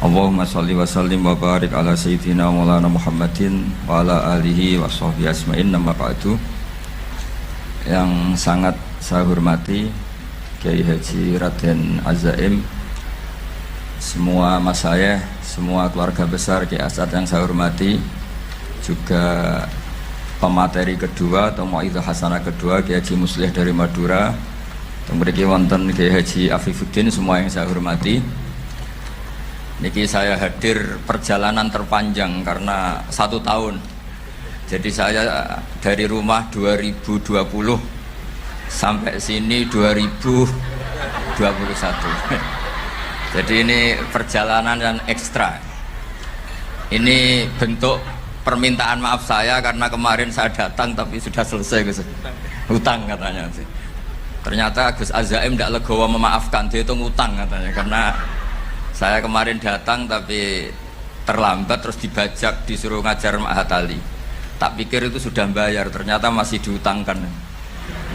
Allahumma sholli wa sallim wa barik ala sayyidina maulana Muhammadin wa ala alihi wa sahbihi asma'in. Nama ba'du. Yang sangat saya hormati Kiai Haji Raden Azaim, semua masayikh, semua keluarga besar Kiai As'ad yang saya hormati, juga pemateri kedua atau Mau'izah Hasanah kedua Kiai Haji Muslih dari Madura, mriki wonten Kiai Haji Afifuddin, semua yang saya hormati. Niki saya hadir perjalanan terpanjang karena 1 tahun. Jadi saya dari rumah 2020 sampai sini 2021. Jadi ini perjalanan yang ekstra. Ini bentuk permintaan maaf saya karena kemarin saya datang tapi sudah selesai Gus. Hutang katanya sih. Ternyata Gus Azaim tidak legowo memaafkan, dia itu ngutang katanya, karena saya kemarin datang tapi terlambat terus dibajak, disuruh ngajar Ma'had Ali. Tak pikir itu sudah bayar, ternyata masih diutangkan.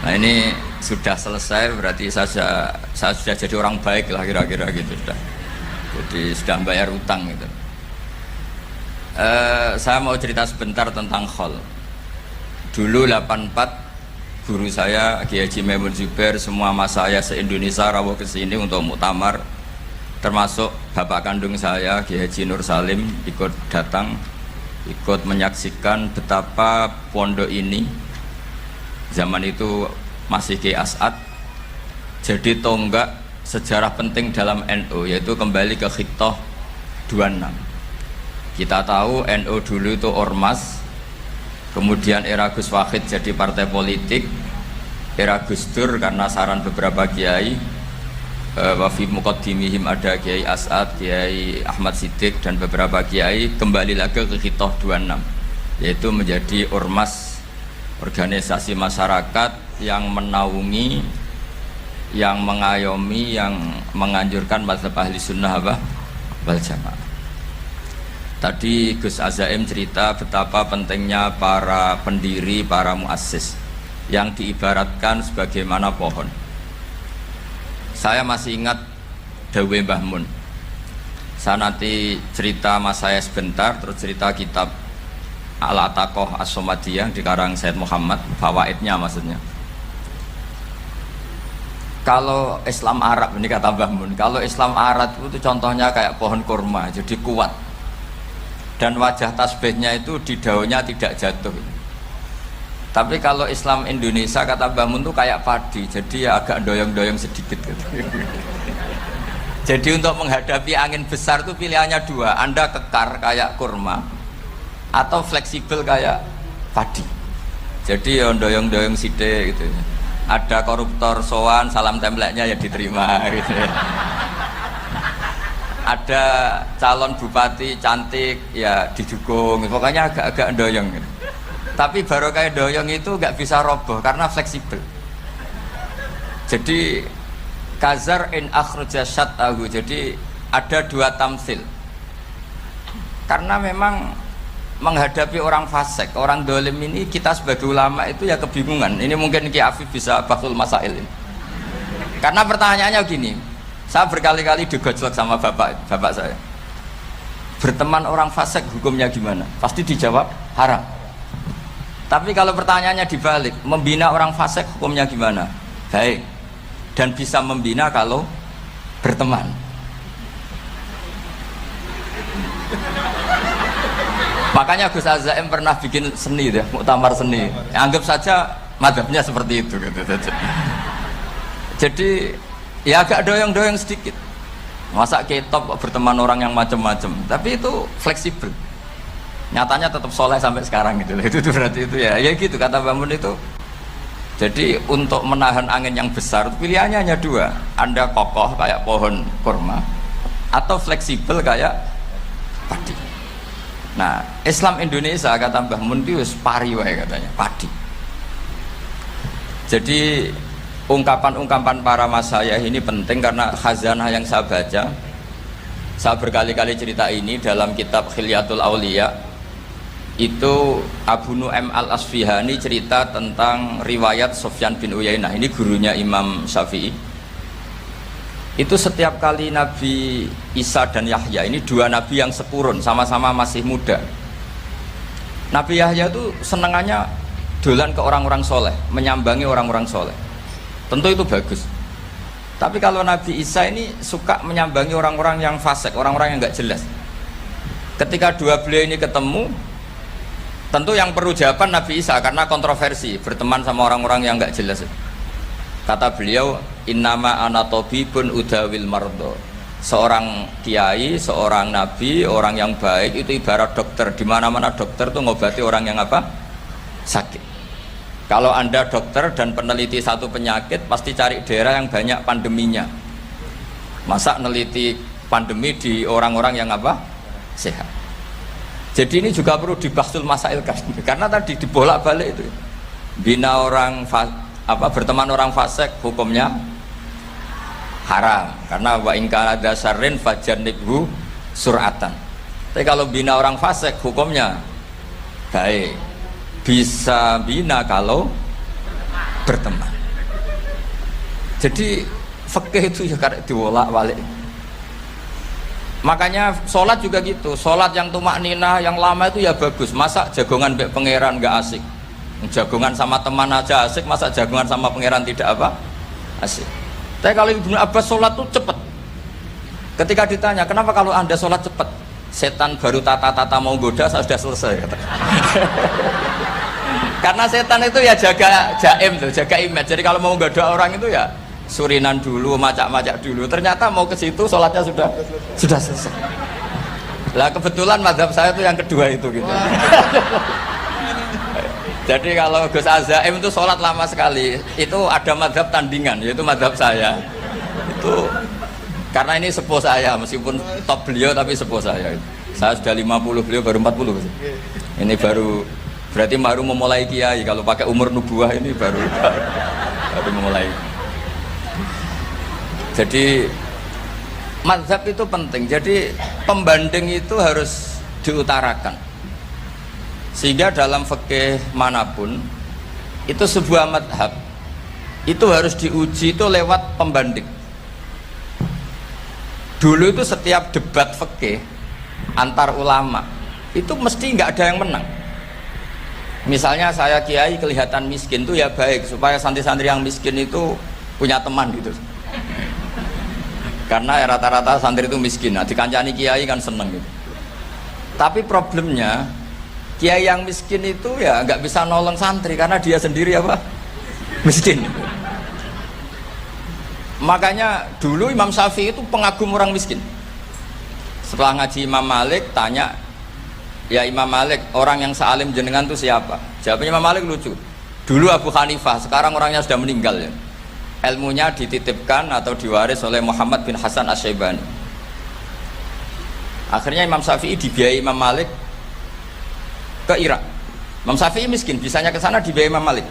Nah ini sudah selesai, berarti saya sudah jadi orang baik lah kira-kira gitu sudah. Jadi sudah bayar utang gitu. Saya mau cerita sebentar tentang khol. Dulu 84 guru saya Kiai Haji Maimun Zubair, semua mas saya se-Indonesia rawuh ke sini untuk muktamar, termasuk bapak kandung saya Kiai Haji Nur Salim ikut datang, ikut menyaksikan betapa pondok ini zaman itu masih Kiai As'ad jadi tonggak sejarah penting dalam NU, yaitu kembali ke Khittah 26. Kita tahu NU dulu itu ormas, kemudian era Gus Wahid jadi partai politik, era Gus Dur karena saran beberapa kiai, wafi muqaddimihim ada Kiai As'ad, Kiai Ahmad Siddiq dan beberapa kiai, kembali lagi ke Khittah 26, yaitu menjadi ormas, organisasi masyarakat yang menaungi, yang mengayomi, yang menganjurkan mazhab ahli sunnah wal jamaah. Tadi Gus Azaim cerita betapa pentingnya para pendiri, para muassis yang diibaratkan sebagaimana pohon. Saya masih ingat Dawe Mbah Mun. Saya nanti cerita mas saya sebentar, terus cerita kitab Al-Ataqoh As-Somadiyah dikarang Said Muhammad, fawaidnya maksudnya. Kalau Islam Arab, ini kata Mbah Mun, kalau Islam Arab itu contohnya kayak pohon kurma, jadi kuat. Dan wajah tasbihnya itu di daunnya tidak jatuh. Tapi kalau Islam Indonesia kata Mbah Mun itu kayak padi, jadi ya agak doyong-doyong sedikit gitu. Jadi untuk menghadapi angin besar itu pilihannya dua, Anda kekar kayak kurma atau fleksibel kayak padi. Jadi ya doyong-doyong sidik gitu. Ada koruptor sowan, salam templeknya ya diterima gitu. Ada calon bupati cantik ya didukung, pokoknya agak-agak doyong gitu. Tapi baru kayak doyong itu nggak bisa roboh karena fleksibel. Jadi kazar in akhraja syatahu, jadi ada dua tamsil. Karena memang menghadapi orang fasik, orang dolim ini, kita sebagai ulama itu ya kebingungan. Ini mungkin Ki Afif bisa bahsul masail ini. Karena pertanyaannya gini, saya berkali-kali digojlok sama bapak saya. Berteman orang fasik hukumnya gimana? Pasti dijawab haram. Tapi kalau pertanyaannya dibalik, membina orang fasik hukumnya gimana? Baik. Dan bisa membina kalau berteman. Makanya Gus Azaim pernah bikin seni deh, muktamar seni. Anggap saja madhabnya seperti itu gitu. Jadi ya agak doyong-doyong sedikit. Masa ketop berteman orang yang macam-macam, tapi itu fleksibel. Nyatanya tetap soleh sampai sekarang gitu. Itu berarti itu ya gitu kata Mbah Mun itu. Jadi untuk menahan angin yang besar pilihannya hanya dua, Anda kokoh kayak pohon kurma atau fleksibel kayak padi. Nah Islam Indonesia kata Mbah Mun itu pari wae katanya, padi. Jadi ungkapan-ungkapan para masyayikh ini penting karena khazanah yang saya baca. Saya berkali-kali cerita ini dalam kitab Khilyatul Auliya. Itu Abu Nu'aim Al-Asfihani cerita tentang riwayat Sufyan bin Uyainah, ini gurunya Imam Syafi'i. Itu setiap kali Nabi Isa dan Yahya, ini dua nabi yang sekurun, sama-sama masih muda. Nabi Yahya itu senengannya dolan ke orang-orang soleh, menyambangi orang-orang soleh. Tentu itu bagus. Tapi kalau Nabi Isa ini suka menyambangi orang-orang yang fasik, orang-orang yang nggak jelas. Ketika dua beliau ini ketemu, tentu yang perlu jawaban Nabi Isa karena kontroversi, berteman sama orang-orang yang nggak jelas. Kata beliau, innama ana tabibun udawil mardo. Seorang kiai, seorang nabi, orang yang baik itu ibarat dokter. Di mana-mana dokter tuh ngobati orang yang apa? Sakit. Kalau Anda dokter dan peneliti satu penyakit, pasti cari daerah yang banyak pandeminya. Masa neliti pandemi di orang-orang yang apa? Sehat. Jadi ini juga perlu dibahsul masail karena tadi dibolak-balik itu. Bina orang berteman orang fasik hukumnya haram karena wa in kana dasarin fajannibhu sur'atan. Tapi kalau bina orang fasik hukumnya baik. Bisa bina kalau berteman. Jadi fikih itu ya karena dibolak-balik. Makanya sholat juga gitu. Sholat yang tumak ninah yang lama itu ya bagus. Masa jagongan mbek pangeran nggak asik? Jagongan sama teman aja asik, masa jagongan sama pangeran tidak apa? Asik. Tapi kalau Ibnu Abbas sholat tuh cepet. Ketika ditanya, kenapa kalau Anda sholat cepet? Setan baru tata-tata mau goda, saya sudah selesai. Karena setan itu ya jaga jaim tuh, jaga image. Jadi kalau mau goda orang itu ya surinan dulu, macak-macak dulu. Ternyata mau ke situ sholatnya sudah selesai. Lah kebetulan mazhab saya itu yang kedua itu gitu. Jadi kalau Gus Azaim itu sholat lama sekali, itu ada madhab tandingan, yaitu madhab saya. Itu karena ini sepuh saya, meskipun top beliau tapi sepuh saya. Saya sudah 50, beliau baru 40. Ini berarti baru memulai kiai. Kalau pakai umur nubuah ini baru memulai. Jadi madhab itu penting. Jadi pembanding itu harus diutarakan. Sehingga dalam fikih manapun itu sebuah madhab itu harus diuji itu lewat pembanding. Dulu itu setiap debat fikih antar ulama itu mesti nggak ada yang menang. Misalnya saya kiai kelihatan miskin tuh ya baik supaya santri-santri yang miskin itu punya teman gitu. Karena rata-rata santri itu miskin, nah dikancani kiai kan seneng gitu. Tapi problemnya kiai yang miskin itu ya nggak bisa nolong santri karena dia sendiri apa? Miskin. Makanya dulu Imam Syafi'i itu pengagum orang miskin. Setelah ngaji Imam Malik tanya, ya Imam Malik, orang yang sealim jenengan itu siapa? Jawabnya Imam Malik lucu. Dulu Abu Hanifah, sekarang orangnya sudah meninggal ya. Ilmunya dititipkan atau diwaris oleh Muhammad bin Hasan Asy-Syaibani. Akhirnya Imam Syafi'i dibiayai Imam Malik ke Irak. Imam Syafi'i miskin, bisanya ke sana dibiayai Imam Malik.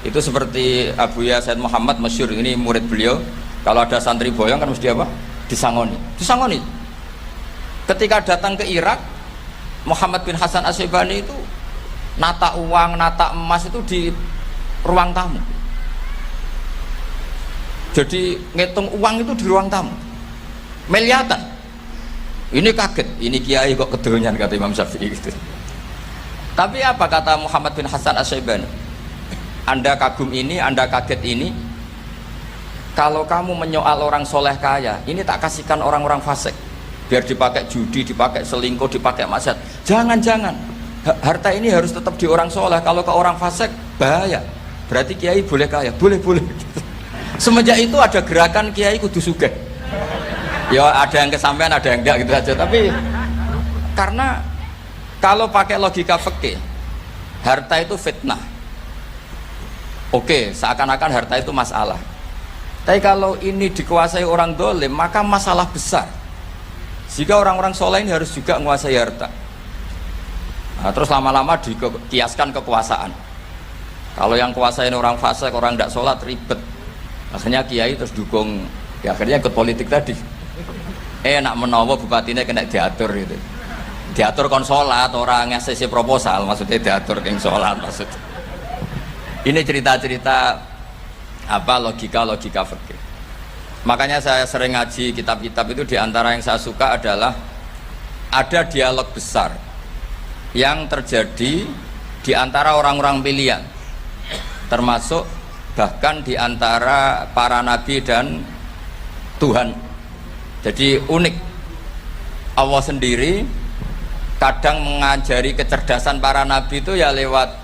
Itu seperti Abu Ya Said Muhammad masyhur, ini murid beliau. Kalau ada santri boyong kan mesti apa? Disangoni. Ketika datang ke Irak, Muhammad bin Hasan Asy-Syaibani itu nata uang, nata emas itu di ruang tamu. Jadi ngitung uang itu di ruang tamu. Miliatan. Ini kaget, ini kiai kok kedonyan kata Imam Syafi'i gitu. Tapi apa kata Muhammad bin Hasan Asy-Syaibani? Anda kagum ini, Anda kaget ini. Kalau kamu menyoal orang soleh kaya, ini tak kasihkan orang-orang fasik. Biar dipakai judi, dipakai selingkuh, dipakai maksiat. Jangan-jangan. Harta ini harus tetap di orang soleh. Kalau ke orang fasik, bahaya. Berarti kiai boleh kaya, boleh. Semenjak itu ada gerakan kiai kudu sugih. Ya ada yang kesampaian, ada yang enggak gitu aja. Tapi karena kalau pakai logika fikih, harta itu fitnah. Oke, seakan-akan harta itu masalah. Tapi kalau ini dikuasai orang dolim, maka masalah besar. Jika orang-orang soleh ini harus juga menguasai harta. Nah, terus lama-lama dikiaskan kekuasaan. Kalau yang kuasain orang fasik, orang tidak sholat, ribet. Akhirnya kiai terus dukung, ya akhirnya ikut politik tadi. Nak menawa bupatinya kena diatur gitu. Diatur kon sholat, orang ngasih proposal, maksudnya diatur keng sholat maksud. Ini cerita-cerita apa logika fikih. Makanya saya sering ngaji kitab-kitab itu, diantara yang saya suka adalah ada dialog besar yang terjadi di antara orang-orang pilihan, termasuk bahkan di antara para nabi dan Tuhan. Jadi unik, Allah sendiri kadang mengajari kecerdasan para nabi itu ya lewat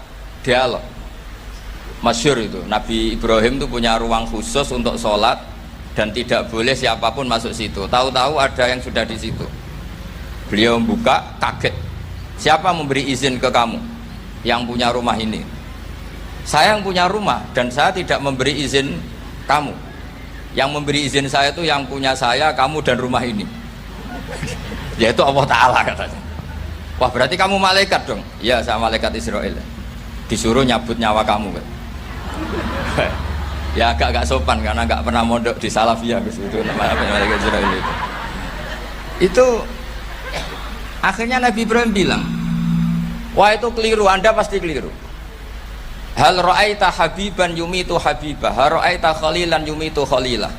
dialog. Masyhur itu, Nabi Ibrahim itu punya ruang khusus untuk sholat dan tidak boleh siapapun masuk situ. Tahu-tahu ada yang sudah di situ. Beliau membuka, kaget. Siapa memberi izin ke kamu yang punya rumah ini? Saya yang punya rumah dan saya tidak memberi izin kamu. Yang memberi izin saya itu yang punya saya, kamu dan rumah ini. Yaitu Allah Ta'ala katanya. Wah, berarti kamu malaikat dong? Iya, saya malaikat Israel. Disuruh nyabut nyawa kamu kan? Ya agak sopan karena nggak pernah mondok di Salafiyah gitu, namanya malaikat Israel itu. Itu akhirnya Nabi Ibrahim bilang, wah itu keliru, Anda pasti keliru. Hal ra'aita habiban yumitu habibah, hal ra'aita khalilan yumitu khalilah.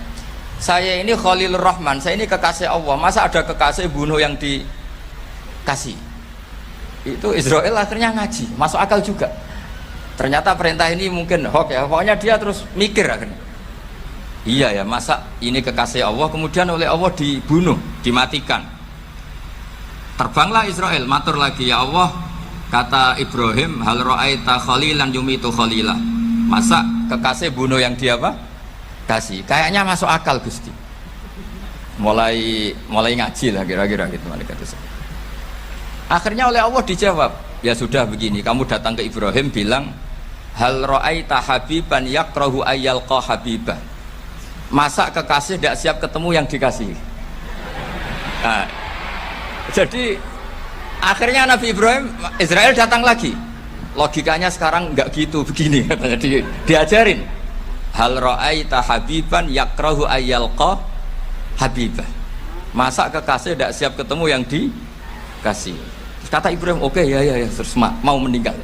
Saya ini Khalilur Rahman, saya ini kekasih Allah. Masa ada kekasih bunuh yang dikasih? Itu Israel akhirnya ngaji, masuk akal juga. Ternyata perintah ini mungkin hoax ya, pokoknya dia terus mikir akhirnya. Iya ya, masa ini kekasih Allah kemudian oleh Allah dibunuh, dimatikan. Terbanglah Israel, matur lagi, ya Allah, kata Ibrahim, hal ra'aita khalilan yumitu khalilah. Masa kekasih bunuh yang dia apa? Kasih. Kayaknya masuk akal Gusti. Mulai ngaji lah kira-kira gitu malaikat itu. Akhirnya oleh Allah dijawab, ya sudah begini, kamu datang ke Ibrahim bilang, hal ra'aita habiban yakrahu ayyalqa habibah. Masa kekasih tidak siap ketemu yang dikasih? Nah, jadi akhirnya Nabi Ibrahim, Israel datang lagi. Logikanya sekarang enggak gitu, begini katanya, diajarin. Hal ra'aita habiban yakrahu ayyalqa habibah. Masa kekasih tidak siap ketemu yang dikasih? Kata Ibrahim, oke, ya, terus mau meninggal.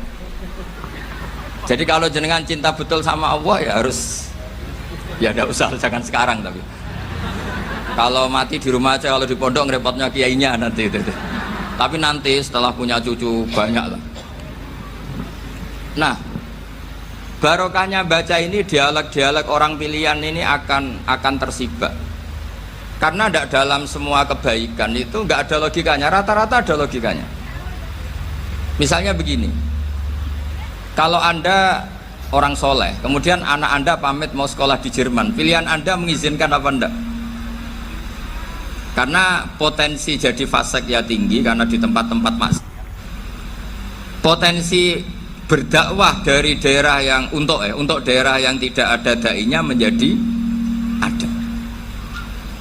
Jadi kalau jenengan cinta betul sama Allah ya harus, ya tidak usah, jangan sekarang tapi. Kalau mati di rumah aja, kalau di pondok ngerepotnya kiainya nanti. Tapi nanti setelah punya cucu banyak lah. Nah, barokahnya baca ini, dialog-dialog orang pilihan ini akan tersibak. Karena tidak dalam semua kebaikan itu nggak ada logikanya, rata-rata ada logikanya. Misalnya begini, kalau Anda orang soleh, kemudian anak Anda pamit mau sekolah di Jerman, pilihan Anda mengizinkan apa enggak? Karena potensi jadi fasik ya tinggi, karena di tempat-tempat potensi berdakwah dari daerah yang untuk daerah yang tidak ada dai-nya menjadi ada.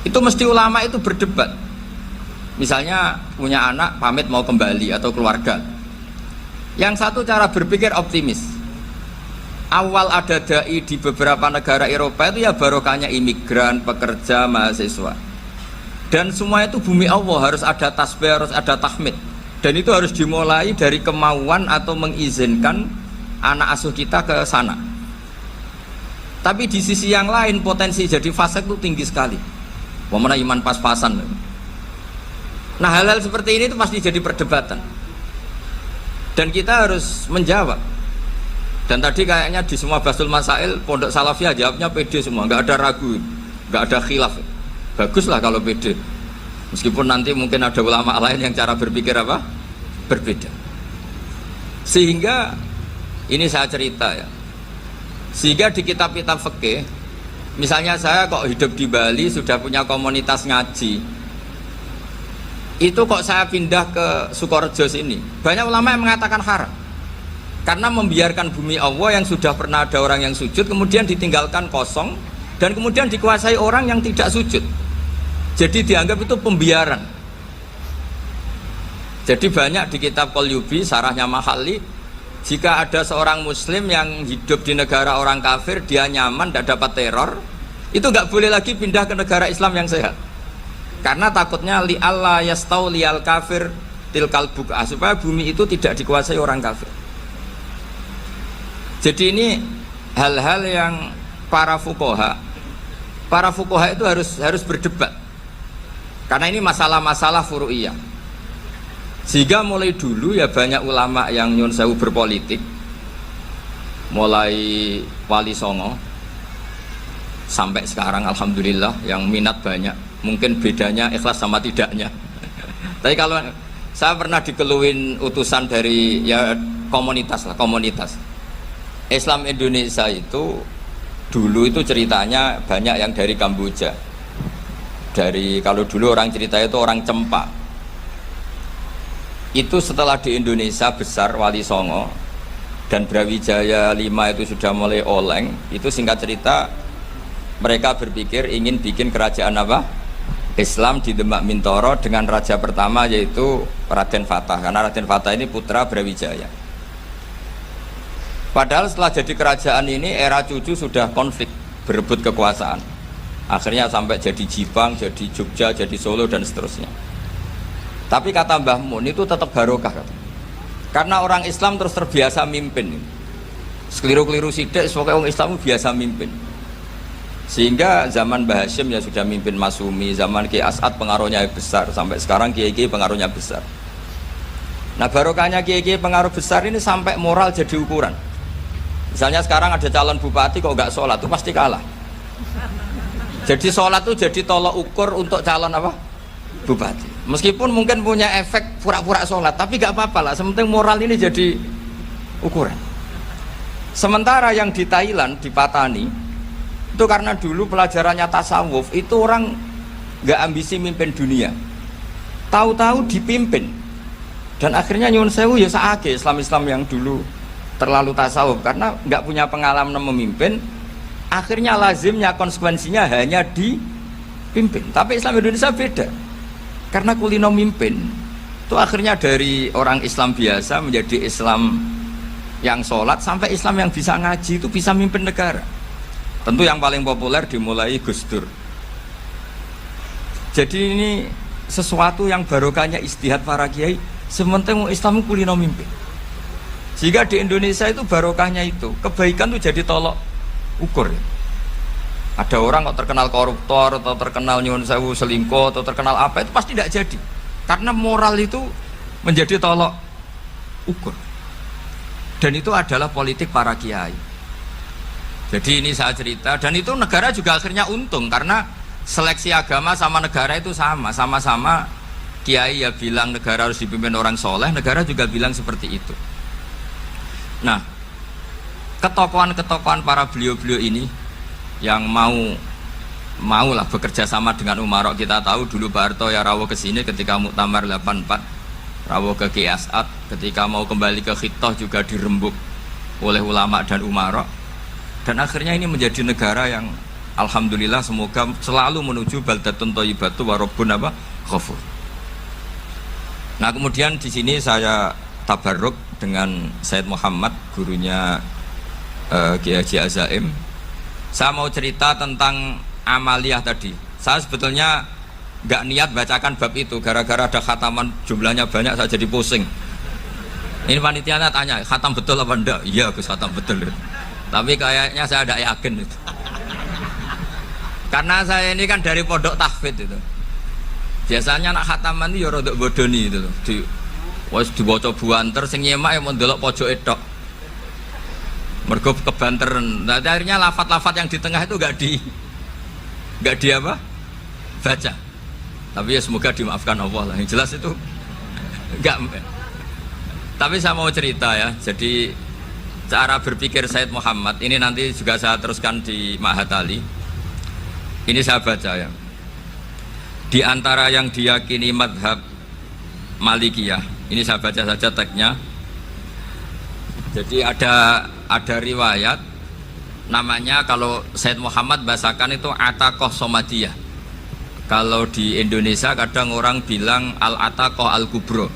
Itu mesti ulama itu berdebat. Misalnya punya anak pamit mau kembali atau keluarga. Yang satu cara berpikir optimis. Awal ada dai di beberapa negara Eropa itu ya barokahnya imigran, pekerja, mahasiswa. Dan semua itu bumi Allah, harus ada tasbih, harus ada tahmid. Dan itu harus dimulai dari kemauan atau mengizinkan anak asuh kita ke sana. Tapi di sisi yang lain potensi jadi fasik itu tinggi sekali. Wamana iman pas-pasan. Nah, hal-hal seperti ini itu pasti jadi perdebatan. Dan kita harus menjawab. Dan tadi kayaknya di semua Basul Masail Pondok Salafiyah jawabnya pede semua, nggak ada ragu, nggak ada khilaf. Baguslah kalau pede. Meskipun nanti mungkin ada ulama lain yang cara berpikir apa? Berbeda. Sehingga ini saya cerita ya. Sehingga di kitab-kitab fikih, misalnya saya kok hidup di Bali sudah punya komunitas ngaji. Itu kok saya pindah ke Sukorejo sini, banyak ulama yang mengatakan haram karena membiarkan bumi Allah yang sudah pernah ada orang yang sujud kemudian ditinggalkan kosong dan kemudian dikuasai orang yang tidak sujud, jadi dianggap itu pembiaran. Jadi banyak di kitab Qalyubi, sarahnya Mahalli, jika ada seorang muslim yang hidup di negara orang kafir, dia nyaman, tidak dapat teror, itu nggak boleh lagi pindah ke negara Islam yang sehat. Karena takutnya li Allah yastau lial kafir tilkal buka, supaya bumi itu tidak dikuasai orang kafir. Jadi ini hal-hal yang para fuqaha para fuqaha itu harus berdebat. Karena ini masalah-masalah furu'iyah. Sehingga mulai dulu ya banyak ulama yang nyun sewu berpolitik. Mulai Wali Songo sampai sekarang alhamdulillah yang minat banyak. Mungkin bedanya ikhlas sama tidaknya. Tapi kalau saya pernah dikeluhin utusan dari ya komunitas lah, komunitas Islam Indonesia itu dulu itu ceritanya banyak yang dari Kamboja. Dari kalau dulu orang cerita itu orang Cempa. Itu setelah di Indonesia besar Wali Songo dan Brawijaya 5 itu sudah mulai oleng, itu singkat cerita mereka berpikir ingin bikin kerajaan apa? Islam di Demak Mintoro dengan raja pertama yaitu Raden Fatah, karena Raden Fatah ini putra Brawijaya. Padahal setelah jadi kerajaan ini era cucu sudah konflik, berebut kekuasaan. Akhirnya sampai jadi Jipang, jadi Jogja, jadi Solo dan seterusnya. Tapi kata Mbah Mun itu tetap barokah. Karena orang Islam terus terbiasa mimpin. Sekeliru-keliru sidik, pokoknya orang Islam biasa mimpin. Sehingga zaman Mbah Hashim ya sudah mimpin Masumi, zaman Ki As'ad pengaruhnya besar, sampai sekarang Kiai-Kiai pengaruhnya besar. Nah barokahnya Kiai-Kiai pengaruh besar ini sampai moral jadi ukuran. Misalnya sekarang ada calon bupati kok nggak sholat, itu pasti kalah. Jadi sholat itu jadi tolok ukur untuk calon apa? Bupati. Meskipun mungkin punya efek pura-pura sholat, tapi gak apa-apa lah, sementing moral ini jadi ukuran. Sementara yang di Thailand, di Patani, itu karena dulu pelajarannya tasawuf, itu orang gak ambisi mimpin dunia, tahu-tahu dipimpin. Dan akhirnya nyuwun sewu ya saake Islam-Islam yang dulu terlalu tasawuf, karena gak punya pengalaman memimpin, akhirnya lazimnya konsekuensinya hanya dipimpin. Tapi Islam Indonesia beda. Karena kulino mimpin itu akhirnya dari orang Islam biasa menjadi Islam yang sholat sampai Islam yang bisa ngaji, itu bisa mimpin negara. Tentu yang paling populer dimulai Gus Dur. Jadi ini sesuatu yang barokahnya istihad para kiai, sementing Islam kulino mimpin. Sehingga di Indonesia itu barokahnya itu, kebaikan itu jadi tolok ukur. Ada orang kok terkenal koruptor atau terkenal nyuwun sewu selingkuh atau terkenal apa, itu pasti tidak jadi. Karena moral itu menjadi tolok ukur. Dan itu adalah politik para kiai. Jadi ini saya cerita, dan itu negara juga akhirnya untung karena seleksi agama sama negara itu sama-sama kiai ya bilang negara harus dipimpin orang soleh, negara juga bilang seperti itu. Nah, ketokohan-ketokohan para beliau-beliau ini yang mau lah bekerja sama dengan umarok. Kita tahu dulu Pak Harto ya rawuh ke sini ketika Muktamar 84, rawuh ke Ki As'ad, ketika mau kembali ke Khittah juga dirembuk oleh ulama dan umarok. Dan akhirnya ini menjadi negara yang alhamdulillah semoga selalu menuju baldatun thayyibatu wa rabbun apa ghafur. Nah, kemudian di sini saya tabarruk dengan Said Muhammad, gurunya Kiai Haji Azaim. Saya mau cerita tentang amaliyah tadi. Saya sebetulnya nggak niat bacakan bab itu, gara-gara ada khataman jumlahnya banyak saya jadi pusing. Ini panitianya tanya, khatam betul apa enggak? Iya Gus, khatam betul. Tapi kayaknya saya tidak yakin itu. Karena saya ini kan dari pondok tahfidz itu. Biasanya anak khataman itu ya rodok bodoni itu. Wis dibaca buanter sing nyemak ya mau ndelok pojoke tok. Mergo kebanteran. Nah, akhirnya lafat-lafat yang di tengah itu enggak di apa? Baca. Tapi ya semoga dimaafkan Allah lah. Yang jelas itu enggak. Tapi saya mau cerita ya. Jadi cara berpikir Said Muhammad ini nanti juga saya teruskan di Ma'had Ali. Ini saya baca ya. Di antara yang diyakini madhab Malikiyah, ini saya baca saja teksnya. Jadi ada riwayat namanya, kalau Said Muhammad bahasakan itu Ataqoh Somadiyah. Kalau di Indonesia kadang orang bilang Al-Ataqoh Al-Kubro,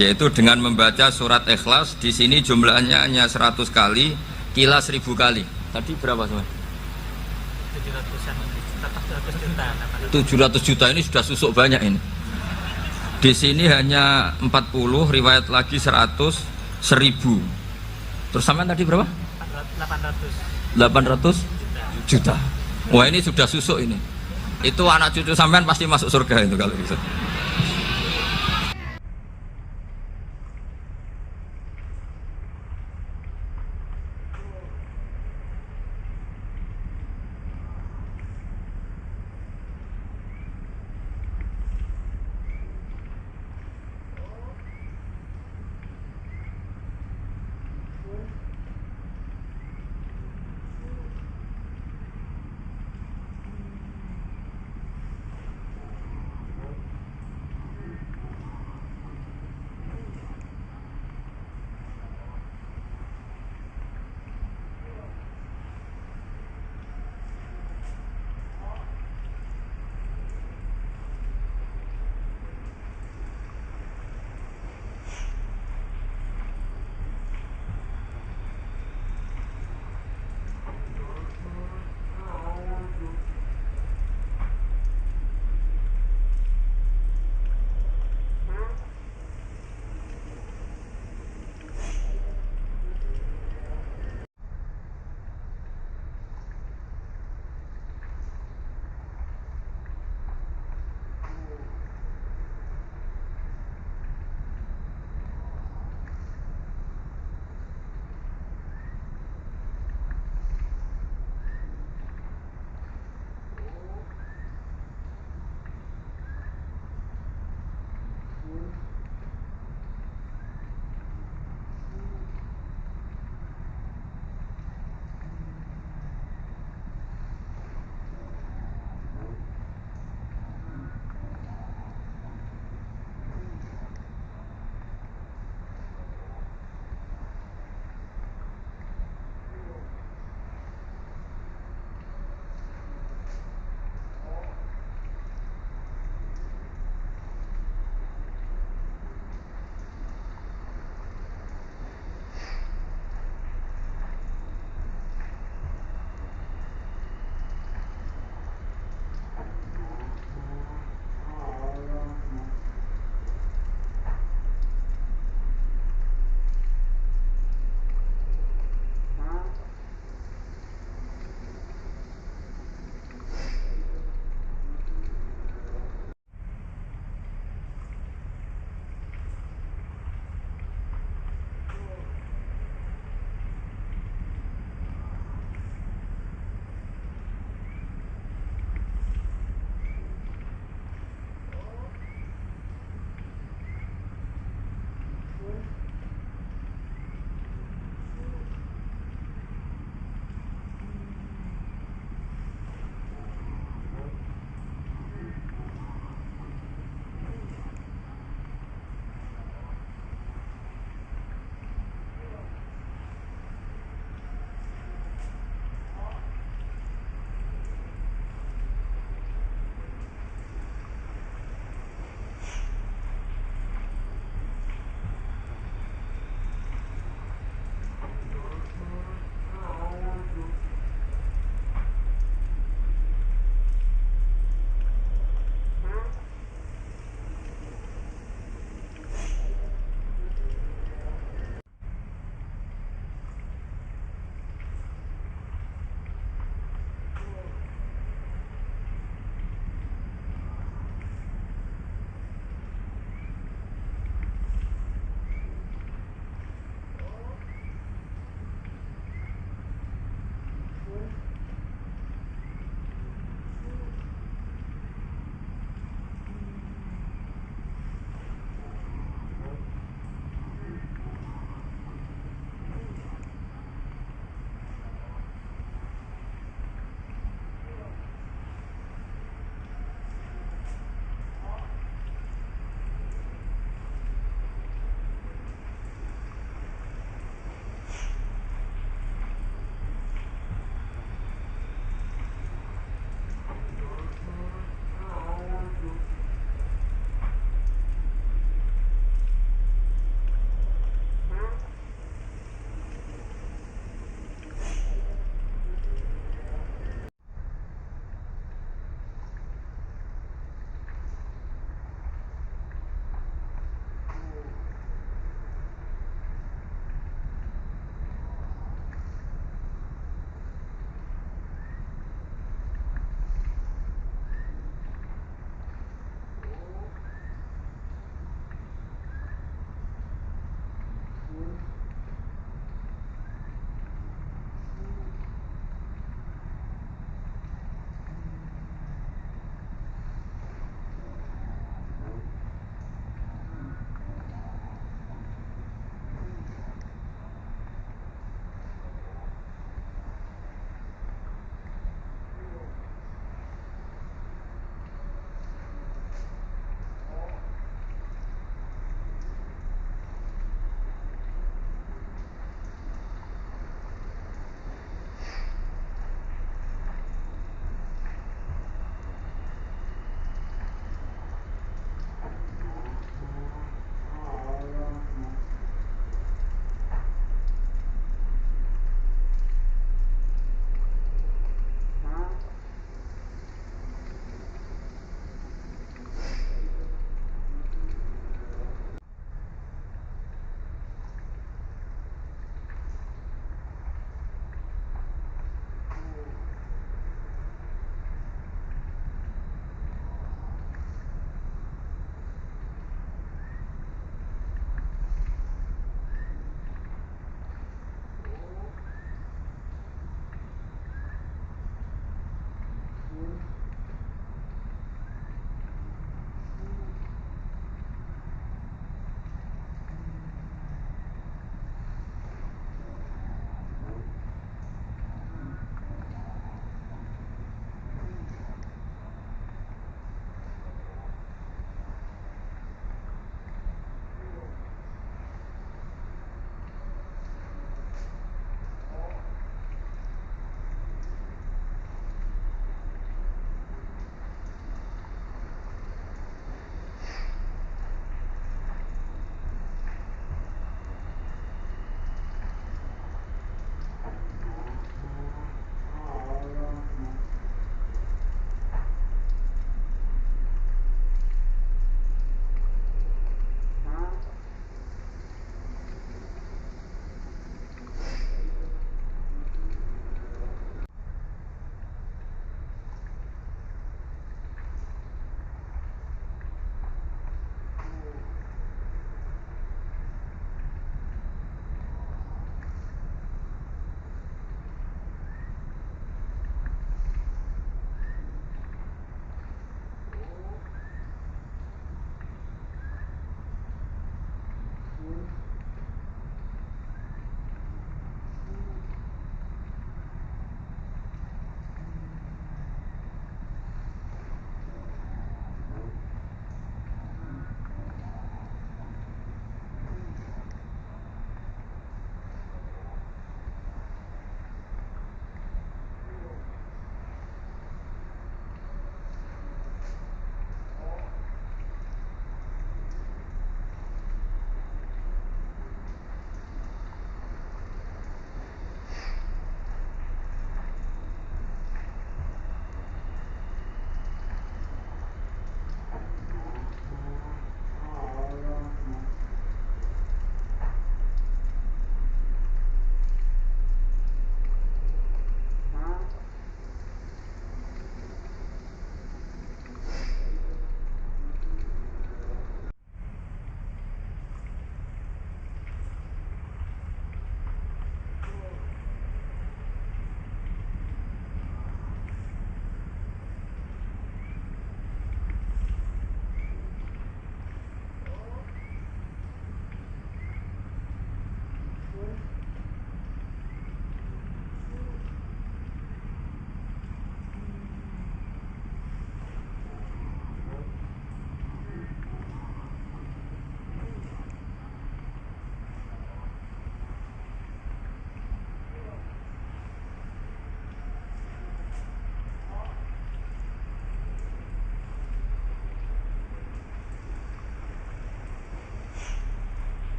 yaitu dengan membaca surat Ikhlas. Di sini jumlahnya hanya 100 kali, Kila 1000 kali. Tadi berapa semua? 700 juta, ini sudah susuk banyak ini. Di sini hanya 40, riwayat lagi 100, 1000. Terus sampai tadi berapa? 800 juta. Wah ini sudah susuk ini. Itu anak cucu sampean pasti masuk surga itu kalau bisa.